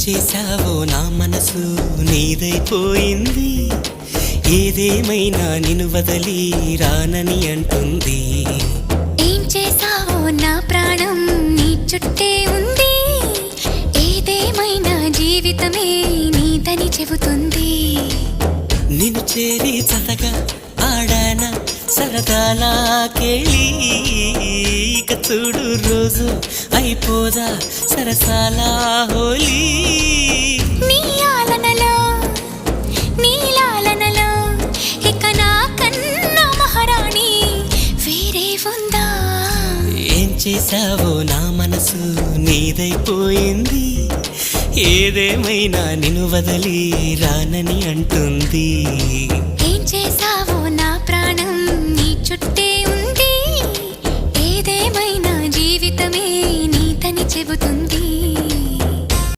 చేశావో నా మనసు నీదైపోయింది. ఏదేమైనా నిన్ను వదలి రానని అంటుంది. ఏం చేశావో నా ప్రాణం నీ చుట్టే ఉంది. ఏదేమైనా జీవితమే నీదని చెబుతుంది. నిన్ను చేరి చతగా ఆడాన సరదాలా కేళి. ఇక చూడు రోజు అయిపోదా సరసాల హోలీ. నీ ఆలనలో నీ లాలనలో ఇక నా కన్నా మహారాణి వేరే ఉందా? ఏం చేశావో నా మనసు నీదైపోయింది. ఏదేమైనా నిన్ను వదలి రానని అంటుంది. ఏం చేశావో నా ప్రాణం నీ చుట్టే ఉంది. ఏదేమైనా జీవితమే నీదని చెబుతుంది.